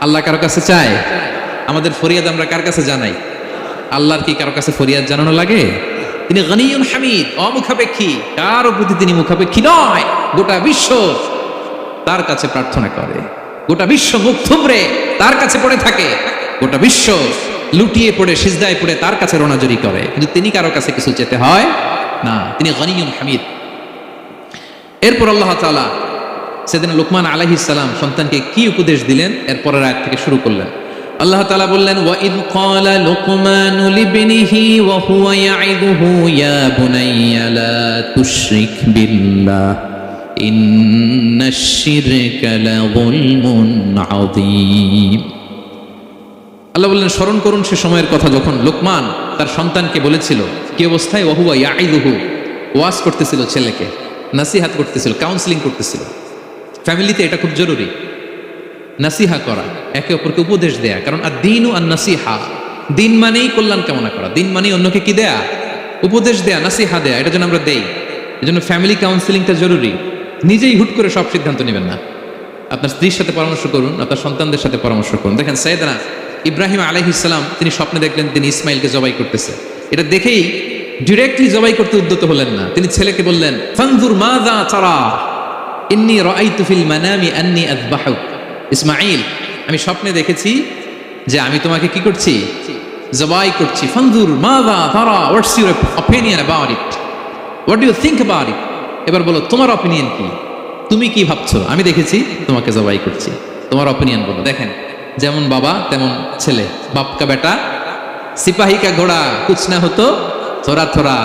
আল্লাহ কারো কাছে চায়? আমাদের ফরিয়াদ আমরা কার কাছে জানাই? আল্লাহর কি কারো কাছে ফরিয়াদ জানানো লাগে? তিনি গনিয়ুন হামিদ, অমুখাপেক্ষী, কারো প্রতি তিনি মুখাপেক্ষী নয়। গোটা বিশ্ব তার কাছে প্রার্থনা করে, গোটা বিশ্ব মুখ থুবড়ে তার কাছে পড়ে থাকে, গোটা বিশ্ব লুটিয়ে পড়ে সিজদায় পড়ে তার কাছে রোনাজুরি করে, কিন্তু তিনি কারো কাছে কিছু চেতে হয় না, তিনি গনিয়ুন হামিদ। এরপর আল্লাহ তাআলা সেদিন লুকমান আলাইহিস সালাম সন্তানকে কি উপদেশ দিলেন এর পরের আয়াত থেকে শুরু করলেন। আল্লাহ তাআলা বললেন, ওয়া ইয ক্বালা লুকমানু লিবনিহি ওয়া হুয়া ইয়াইদুহু ইয়া বুনাইয়া লা তুশরিক বিল্লাহ ইন্নাশ শিরকা লাযুলমুন আযীম। আল্লাহ বললেন, স্মরণ করুন সে সময়ের কথা যখন লোকমান তার সন্তানকে বলেছিল, কি অবস্থায়, ওয়া হুয়া ইয়াইদুহু, ওয়াজ করতেছিল, ছেলেকে নাসিহাত করতেছিল, কাউন্সেলিং করতেছিল। ফ্যামিলিতে এটা খুব জরুরি, নাসিহা করা, একে অপরকে উপদেশ দেয়া। কারণ আর দিন ও আর নাসিহা, দিন মানেই কল্যাণ কামনা করা, দিন মানেই অন্যকে কি দেয়া, উপদেশ দেয়া, নাসিহা দেয়া, এটা যেন আমরা দেই। এজন্য ফ্যামিলি কাউন্সেলিংটা জরুরি। নিজেই হুট করে সব সিদ্ধান্ত নেবেন না, আপনার স্ত্রীর সাথে পরামর্শ করুন, আপনার সন্তানদের সাথে পরামর্শ করুন। দেখেন সাইয়েদনা ইব্রাহিম আলাইহিস সালাম তিনি স্বপ্নে দেখলেন তিনি ইসমাইলকে জবাই করতেছে। এটা দেখেই ডিরেক্টলি জবাই করতে উদ্যত হলেন না, তিনি ছেলেকে বললেন, ফানজুর মাযা তারা ইন্নী রাআইতু ফিল মানামি আন্নী আযবাহুক। ইসমাইল, আমি স্বপ্নে দেখেছি যে আমি তোমাকে কি করছি, জবাই করছি। ফানজুর মাযা তারা, what's your opinion about it, what do you think about it. এবার বলো তোমার অপিনিয়ন কি, তুমি কি ভাবছো, আমি দেখেছি তোমাকে জবাই করছি, তোমার অপিনিয়ন বলো। দেখেন, যেমন বাবা তেমন ছেলে, বাপ কা বেটা সিপাহী কা ঘোড়া কুছ না হতো থোড়া থোড়া,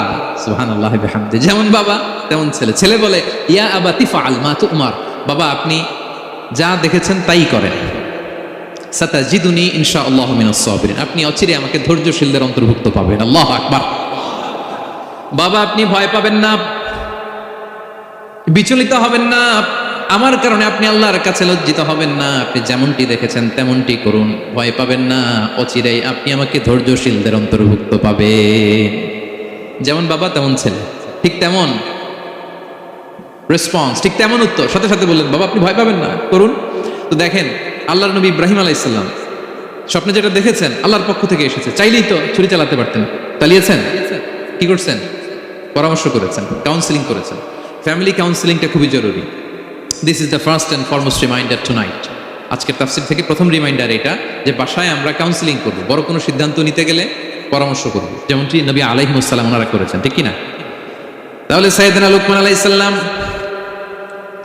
সুবহানাল্লাহ বিহামদি। যেমন বাবা তেমন ছেলে। ছেলে বলে, ইয়া আবাতি ফাআল মা তুমার, বাবা আপনি যা দেখেছেন তাই করেন। সাতাজিদুনি ইনশাআল্লাহু মিনাস সাবিরিন, আপনি অচিরে আমাকে ধৈর্যশীলদের অন্তর্ভুক্ত পাবেন। আল্লাহু আকবার। বাবা আপনি ভয় পাবেন না, বিচলিত হবেন না, আমার কারণে আপনি আল্লাহর কাছে লজ্জিত হবেন না, আপনি যেমনটি দেখেছেন তেমনটি করুন, ভয় পাবেন না, অচিরেই আপনি আমাকে ধৈর্যশীলদের অন্তর্ভুক্ত পাবেন। যেমন বাবা তেমন ছেলে, ঠিক তেমন রেসপন্স, ঠিক তেমন উত্তর। সাথে সাথে বললেন, বাবা আপনি ভয় পাবেন না, করুন। তো দেখেন আল্লাহর নবী ইব্রাহিম আলাইহিস সালাম স্বপ্নে যেটা দেখেছেন আল্লাহর পক্ষ থেকে এসেছে, চাইলেই তো ছুরি চালাতে পারতেন, চালিয়েছেন, কি করছেন, পরামর্শ করেছেন, কাউন্সেলিং করেছেন। ফ্যামিলি কাউন্সেলিংটা খুবই জরুরি। This is the first and foremost reminder tonight. আজকের তাফসীর থেকে প্রথম রিমাইন্ডার এটা, যে বাসায় আমরা কাউন্সেলিং করব, বড় কোনো সিদ্ধান্ত নিতে গেলে পরামর্শ করব, যেমনটি নবী আলাইহিস সালাম ওনারা করেছেন, ঠিক কি না? তাহলে সাইয়েদনা লুকমান আলাইহিস সালাম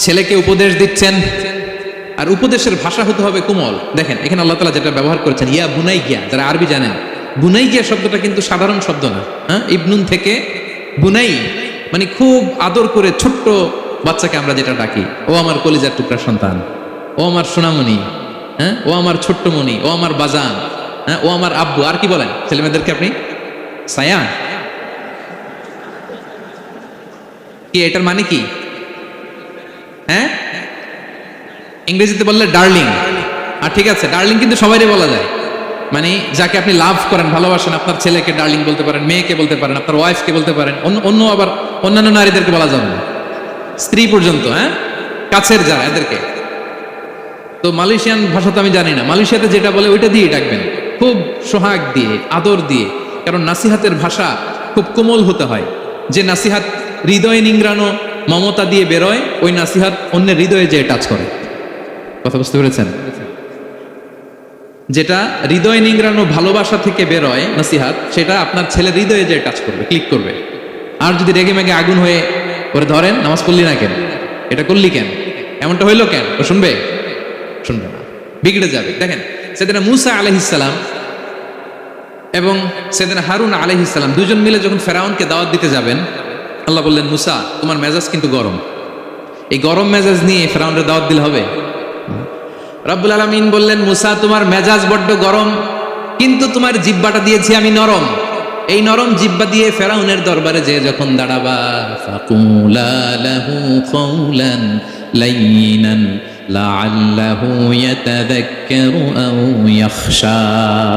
ছেলেকে উপদেশ দিচ্ছেন, আর উপদেশের ভাষা হতে হবে কোমল। দেখেন এখানে আল্লাহ তাআলা যেটা ব্যবহার করেছেন, ইয়া বুনাইয়া, যারা আরবি জানেন, বুনাইয়া শব্দটা কিন্তু সাধারণ শব্দ না। হ্যাঁ, ইবনুন থেকে বুনাই মানে খুব আদর করে ছোট্ট বাচ্চাকে আমরা যেটা ডাকি, ও আমার কলিজার টুকরা সন্তান, ও আমার সোনামণি, হ্যাঁ, ও আমার ছোট্ট মণি, ও আমার বাজান, হ্যাঁ, ও আমার আব্বু। আর কি বলেন ছেলেমেয়েদেরকে আপনি? সায়ান। কি এটার মানে কি? হ্যাঁ, ইংরেজিতে বললে ডার্লিং। আর ঠিক আছে, ডার্লিং কিন্তু সবাইরে বলা যায়, মানে যাকে আপনি লাভ করেন, ভালোবাসেন, আপনার ছেলেকে ডার্লিং বলতে পারেন, মেয়েকে বলতে পারেন, আপনার ওয়াইফকে বলতে পারেন, অন্য আবার অন্যান্য নারীদেরকে বলা যাবে না, স্ত্রী পর্যন্ত, হ্যাঁ, কাছের যারা এদেরকে। তো মালয়েশিয়ান ভাষা তো আমি জানি না, মালয়েশিয়াতে যেটা বলে ওইটা দিয়ে ডাকবেন, খুব সোহাগ দিয়ে, আদর দিয়ে। কারণ নাসিহাতের ভাষা খুব কোমল হতে হয়। যে নাসিহাত হৃদয়ে নিংড়ানো মমতা দিয়ে বেরোয়, ওই নাসিহাত অন্যের হৃদয়ে যে টাচ করে। কথা বুঝতে পেরেছেন? যেটা হৃদয় নিংড়ানো ভালোবাসা থেকে বেরোয় নাসিহাত, সেটা আপনার ছেলের হৃদয়ে যে টাচ করবে, ক্লিক করবে। আর যদি রেগে মেগে আগুন হয়ে ওরে ধরেন, নামাজ পড়লি না কেন, এটা করলি কেন, এমনটা হইলো কেন, ও শুনবে? শুনবে না, বিগড়ে যাবে। দেখেন সেদিন মুসা আলাইহিস সালাম এবং সেদিন হারুন আলাইহিস সালাম দুজন মিলে যখন ফেরাউনকে দাওয়াত দিতে যাবেন, আল্লাহ বললেন, মুসা তোমার মেজাজ কিন্তু গরম, এই গরম মেজাজ নিয়ে ফেরাউনের দাওয়াত দিলে হবে? রব্বুল আলামিন বললেন, মুসা তোমার মেজাজ বড্ড গরম, কিন্তু তোমার জিহ্বাটা দিয়েছি আমি নরম, এই নরম জিহ্বা দিয়ে ফেরাউনের দরবারে যে যখন দাঁড়াবা, ফাকুলা লাহু কাওলান লাইয়িনান লাআল্লাহু ইয়াতাযাক্কারু আও ইয়াখশা।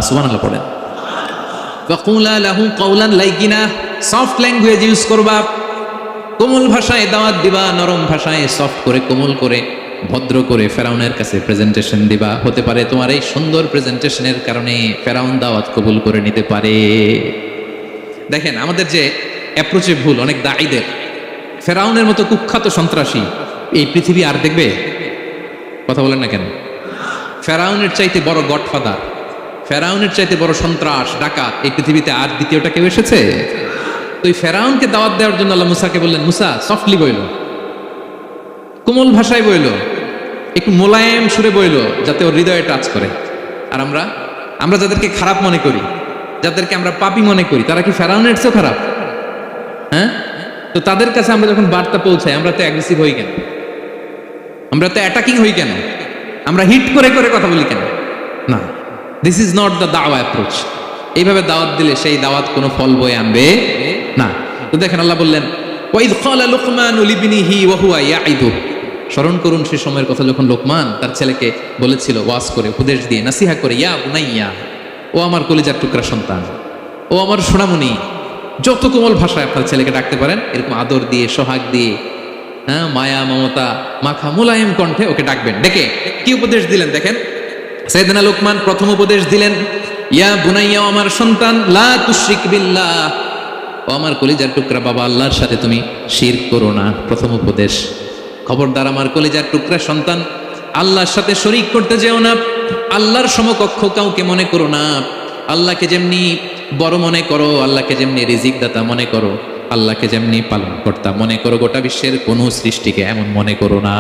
সুবহানাল্লাহ পড়েন। ফাকুলা লাহু কাওলান লাইয়িনা, সফট ল্যাঙ্গুয়েজ ইউজ করবা, কোমল ভাষায় দাওয়াত দিবা, নরম ভাষায় সফট করে কোমল করে ভদ্র করে ফেরাউনের কাছে প্রেজেন্টেশন দিবা। হতে পারে তোমার এই সুন্দর প্রেজেন্টেশনের কারণে ফেরাউন দাওয়াত কবুল করে নিতে পারে। দেখেন আমাদের যে অ্যাপ্রোচে ভুল অনেক দায়ীদের। ফেরাউনের মতো কুখ্যাত সন্ত্রাসী এই পৃথিবী আর দেখবে? কথা বলেন না কেন? ফেরাউনের চাইতে বড় গডফাদার, ফেরাউনের চাইতে বড় সন্ত্রাস ডাকাত এই পৃথিবীতে আর দ্বিতীয়টা কেউ এসেছে? তো এই ফেরাউনকে দাওয়াত দেওয়ার জন্য আল্লাহ মুসাকে বললেন, মুসা সফটলি বইল, কোমল ভাষায় বইল, একটু মোলায়েম সুরে বইল, যাতে ওর হৃদয়ে টাচ করে। আর আমরা যাদেরকে খারাপ মনে করি, যাদেরকে আমরা পাপী মনে করি, তারা কি ফেরাউনের চেয়েও খারাপ? হ্যাঁ, তো তাদের কাছে আমরা যখন বার্তা পৌঁছাই, আমরা তো অ্যাগ্রেসিভ হই কেন? আমরা তো অ্যাটাকিং হই কেন? আমরা হিট করে করে কথা বলি কেন? না, দিস ইজ নট দ্য দাওয়া অ্যাপ্রোচ। এইভাবে দাওয়াত দিলে সেই দাওয়াত কোনো ফল বয়ে আনবে না। তো দেখেন আল্লাহ বললেন, ওয়াইদ ক্বালা লুকমানু লিবনিহি ওয়া হুয়া ইয়াইদুহু, স্মরণ করুন সে সময়ের কথা যখন লোকমান তার ছেলেকে বলেছিল, ওয়াজ করে, উপদেশ দিয়ে, নাসিহা করে, ইয়া বুনাইয়া, ও আমার কলিজার টুকরা সন্তান, ও আমার সোনামণি, যত কোমল ভাষায় আপনার ছেলেকে ডাকতে পারেন, এরকম আদর দিয়ে, সোহাগ দিয়ে, হ্যাঁ, মায়া মমতা মাখা মোলায়েম কণ্ঠে ওকে ডাকবেন। ডেকে কি উপদেশ দিলেন দেখেন। সাইয়েদনা লোকমান প্রথম উপদেশ দিলেন, ইয়া বুনাইয়া, ও আমার সন্তান, লা তুশরিক বিল্লাহ, ও আমার কলিজার টুকরা বাবা, আল্লাহর সাথে তুমি শিরক করো না। প্রথম উপদেশ, খবরদার আমার কলিজার টুকরা সন্তান, আল্লাহর সাথে শরীক করতে যেও না, আল্লাহর সমকক্ষ কাউকে মনে করো না। আল্লাহকে যেমনি বড় মনে করো, আল্লাহকে যেমনি রিজিক দাতা মনে করো, আল্লাহকে যেমনি পালন কর্তা মনে করো, গোটা বিশ্বের কোন সৃষ্টিকে এমন মনে করো না।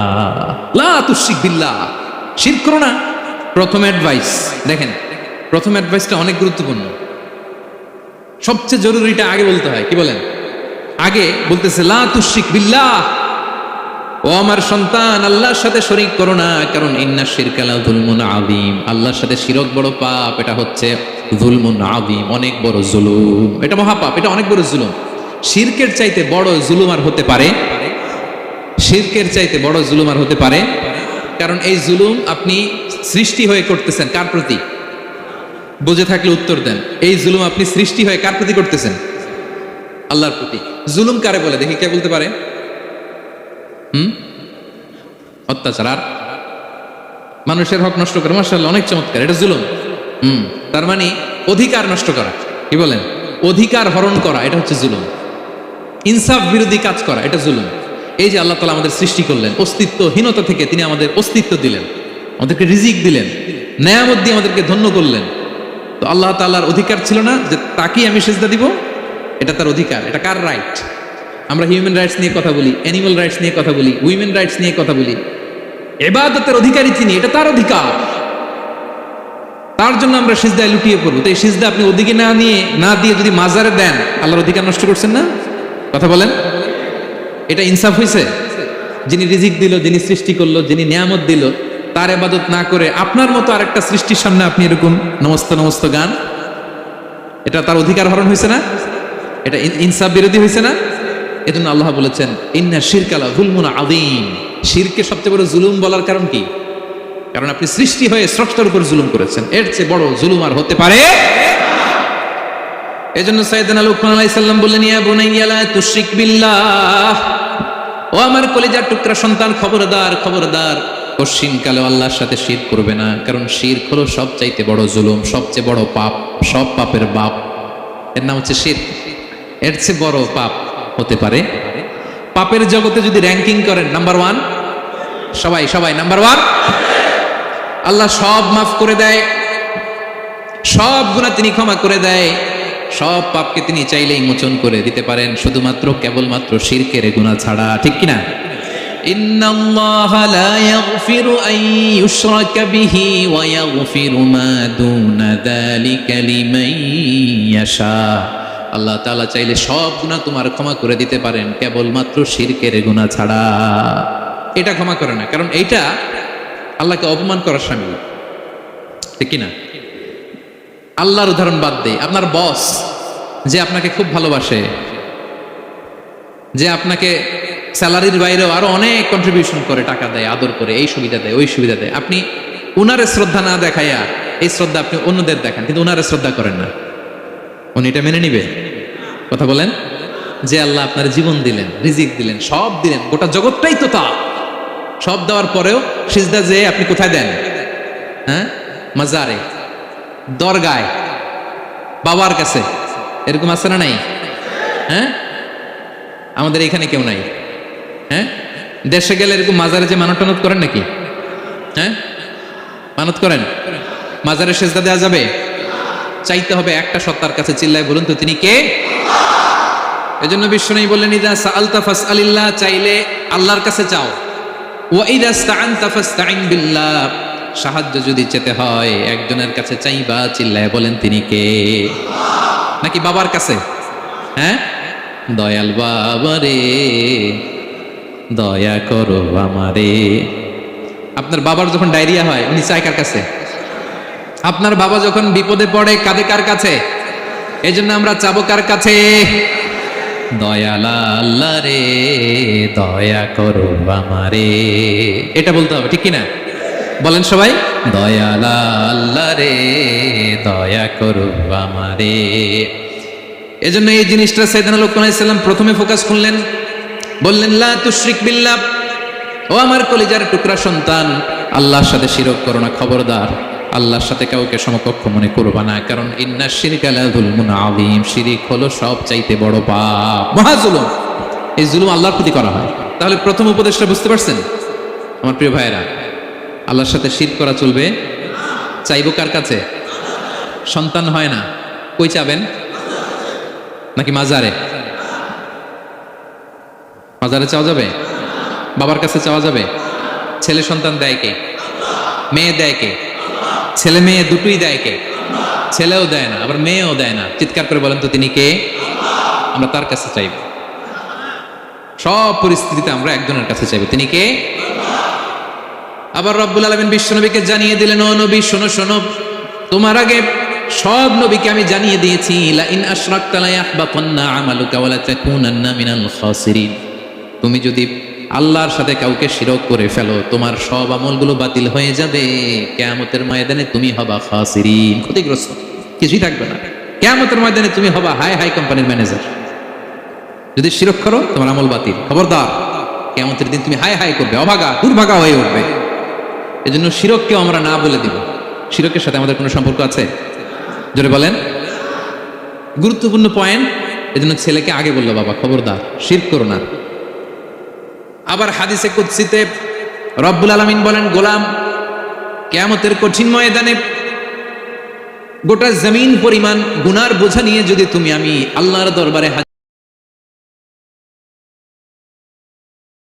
লা তুশরিক বিল্লাহ, শিরক করো না। প্রথম অ্যাডভাইস দেখেন, প্রথম অ্যাডভাইসটা অনেক গুরুত্বপূর্ণ। সবচেয়ে জরুরিটা আগে বলতে হয়। কি বলেন? আগে বলতেছে লা তুশরিক বিল্লাহ, ও আমার সন্তান, আল্লাহর সাথে শরীক করো না, কারণ ইন্না শিরকা লা যুলমুন আযীম, আল্লাহর সাথে শিরক বড় পাপ, এটা হচ্ছে যুলমুন আযীম, অনেক বড় জুলুম, এটা মহাপাপ, এটা অনেক বড় জুলুম। শিরকের চাইতে বড় জুলুম আর হতে পারে? শিরকের চাইতে বড় জুলুম আর হতে পারে? কারণ এই জুলুম আপনি সৃষ্টি হয়ে করতেছেন কার প্রতি? বুঝে থাকলে উত্তর দেন। এই জুলুম আপনি সৃষ্টি হয়ে কার প্রতি করতেছেন? আল্লাহর প্রতি। জুলুম কারে বলে দেখি, কে বলতে পারে? অত্যাচার আর মানুষের হক নষ্ট করা, মাশাআল্লাহ অনেক চমৎকার, এটা জুলুম। তার মানে অধিকার নষ্ট করা। কি বলেন? অধিকার হরণ করা, এটা হচ্ছে জুলুম। ইনসাফ বিরোধী কাজ করা, এটা জুলুম। এই যে আল্লাহ তাআলা আমাদের সৃষ্টি করলেন, অস্তিত্বহীনতা থেকে তিনি আমাদের অস্তিত্ব দিলেন, আমাদেরকে রিজিক দিলেন, নেয়ামত দিয়ে আমাদেরকে ধন্য করলেন। তো আল্লাহ তাআলার অধিকার ছিল না যে তাকেই আমি সিজদা দিব? এটা তার অধিকার। এটা কার রাইট? আমরা হিউম্যান রাইটস নিয়ে কথা বলি, অ্যানিমাল রাইটস নিয়ে কথা বলি, উইমেন রাইটস নিয়ে কথা বলি। ইবাদতের অধিকারী তিনি, এটা তার অধিকার। তার জন্য আমরা সিজদায় লুটিয়ে পড়বো। তো এই সিজদা আপনি ওদিকে না দিয়ে যদি মাজারে দেন, আল্লাহর অধিকার নষ্ট করছেন না? কথা বলেন, এটা ইনসাফ হয়েছে? যিনি রিজিক দিল, যিনি সৃষ্টি করলো, যিনি নিয়ামত দিল, তার ইবাদত না করে আপনার মতো আরেকটা সৃষ্টির সামনে আপনি এরকম নমস্ত নমস্ত গান, এটা তার অধিকার হরণ হয়েছে না? এটা ইনসাফ বিরোধী হয়েছে না? এজন্য আল্লাহ বলেছেন, ইন্না শিরকা লা যুলমুন আযীম, শিরকে সবচেয়ে বড় জুলুম বলার কারণ কি? কারণ আপনি সৃষ্টি হয়ে স্রষ্টার উপর জুলুম করেছেন। এর চেয়ে বড় জুলুম আর হতে পারে? এজন্য সাইয়েদনা লুকমান আলাইহিস সালাম বললেন, ইয়া বুনাইয়া লা তুশরিক বিল্লাহ, ও আমার কলিজার টুকরা সন্তান, খবরদার খবরদার, কশিনকালে আল্লাহর সাথে শিরক করবে না। কারণ শিরক হলো সবচাইতে বড় জুলুম, সবচেয়ে বড় পাপ, সব পাপের বাপ, এর নাম হচ্ছে শিরক। এর চেয়ে বড় পাপ হতে পারে? পাপের জগতে যদি র্যাঙ্কিং করেন, নাম্বার 1 সবাই নাম্বার 1। আল্লাহ সব মাফ করে দেয়, সব গুনাহ তিনি ক্ষমা করে দেয়, সব পাপকে তিনি চাইলেই মোচন করে দিতে পারেন, শুধুমাত্র কেবলমাত্র শিরকের গুনাহ ছাড়া। ঠিক কিনা? ইন্নাল্লাহা লা ইয়াগফিরু আন ইউশরাকা বিহি ওয়া ইয়াগফিরু মা দুনা যালিকা লিমান ইয়াশা। আল্লাহ তাআলা চাইলে সব গুনাহ তোমার ক্ষমা করে দিতে পারেন, কেবলমাত্র শিরকের গুনাহ ছাড়া। এটা ক্ষমা করে না, কারণ এইটা আল্লাহকে অপমান করার শামিল। ঠিক কিনা? আল্লাহর উদাহরণ বাদ দেই, আপনার বস যে আপনাকে খুব ভালোবাসে, যে আপনাকে স্যালারির বাইরেও আরো অনেক কন্ট্রিবিউশন করে, টাকা দেয়, আদর করে, এই সুবিধা দেয়, ওই সুবিধা দেয়, আপনি উনারে শ্রদ্ধা না দেখাইয়া এই শ্রদ্ধা আপনি অন্যদের দেখান, কিন্তু উনারে শ্রদ্ধা করেন না, উনি এটা মেনে নিবে? কথা বলেন। যে আল্লাহ আপনার জীবন দিলেন, রিজিক দিলেন, সব দিলেন, গোটা জগৎটাই তো তা, সব দেওয়ার পরেও সিজদা যে আপনি কোথায় দেন? হ্যাঁ, মাজারে, দরগায়, বাবার কাছে, এরকম আছে না নাই? হ্যাঁ, আমাদের এখানে কেউ নাই। হ্যাঁ, দেশে গেলে এরকম মাজারে যে মানত টানত করেন নাকি? হ্যাঁ, মানত করেন? মাজারে সেজদা দেওয়া যাবে? চাইতে হবে একটা সত্তার কাছে, চিল্লায় বলুন তো তিনি কে? এজন্য বিশ্বনবী বললেন, ইযা সাআলতা ফাসআলিল্লাহ, চাইলে আল্লাহর কাছে চাও। ওয়া ইযা ইসতাআনতা ফাসতাইন বিল্লাহ, সাহায্য যদি চেতে হয় একজনের কাছে চাইবা, চিল্লায় বলেন তিনি কে? নাকি বাবার কাছে? হ্যাঁ, দয়াল বাবা রে দয়া করো আমারে। আপনার বাবার যখন ডায়রিয়া হয় উনি চায় কার কাছে? আপনার বাবা যখন বিপদে পড়ে কাঁদে কার কাছে? এই জন্য আমরা চাবো কার কাছে? দয়াল আল্লাহ রে দয়া করো আমারে, এটা বলতে হবে, ঠিক কিনা? বলেন সবাই, দয়াল আল্লাহ রে দয়া করো আমারে। এজন্য এই জিনিসটা সাইয়েদনা লুকমান আলাইহিস সালাম প্রথমে ফোকাস করলেন, বললেন লা তুশরিক বিল্লাহ, ও আমার কলিজার টুকরা সন্তান, আল্লাহর সাথে শিরক করো না, খবরদার আল্লাহর সাথে কাউকে সমকক্ষ মনে করবা না, কারণ ইন্নাশ শিরকা লা যুলমুন আযীম, শিরিক হলো সব চাইতে বড় পাপ, মহা জুলুম। এই জুলুম আল্লাহর প্রতি করা হয়। তাহলে প্রথম উপদেশটা বুঝতে পারছেন আমার প্রিয় ভাইয়েরা? আল্লাহর সাথে শিরক করা চলবে। চাইবো কার কাছে? সন্তান হয় না, কই চাবেন? নাকি মাজারে? মাজারে চাওয়া যাবে? বাবার কাছে চাওয়া যাবে? ছেলে সন্তান দেয় কে? মেয়ে দেয় কে? ছেলে মেয়ে দুটোই দেয় কে? ছেলেও দেয় না, আবার মেয়েও দেয় না। চিৎকার করে বলেন তো তিনি কে? আমরা তার কাছে চাইব। সব পরিস্থিতিতে আমরা একজনের কাছে চাইব, তিনি কে? আবার রব্বুল আলামিন বিশ্বনবীকে জানিয়ে দিলেন, ও নবী শোনো শোনো, তোমার আগে সব নবীকে আমি জানিয়ে দিয়েছি, লা ইন আশরাকতা লা ইয়াহবাতান্না আমালুকা ওয়া লা তাকুনান্না মিনাল খাসিরিন, তুমি যদি আল্লাহর সাথে কাউকে শিরক করে ফেলো তোমার সব আমলগুলো বাতিল হয়ে যাবে, কিয়ামতের ময়দানে তুমি হবা খাসিরিন, ক্ষতিগ্রস্ত, কিছুই থাকবে না। কিয়ামতের ময়দানে তুমি হবা হাই হাই কোম্পানির ম্যানেজার। যদি শিরক করো তোমার আমল বাতিল, খবরদার কিয়ামতের দিন তুমি হাই হাই করবে, অভাগা দুর্ভাগা হয়ে উঠবে। এজন্য শিরককেও আমরা না বলে দিব। শিরকের সাথে আমাদের কোনো সম্পর্ক আছে? জোরে বলেন। গুরুত্বপূর্ণ পয়েন্ট, এজন্য ছেলেকে আগে বললো, বাবা খবরদার শিরক করো না। আবার হাদিসে কুদসিতে রব্বুল আলামিন বলেন, গোলাম কিয়ামতের কঠিন ময়দানে গোটা জমিন পরিমাণ গুনার বোঝা নিয়ে যদি তুমি আমি আল্লাহর দরবারে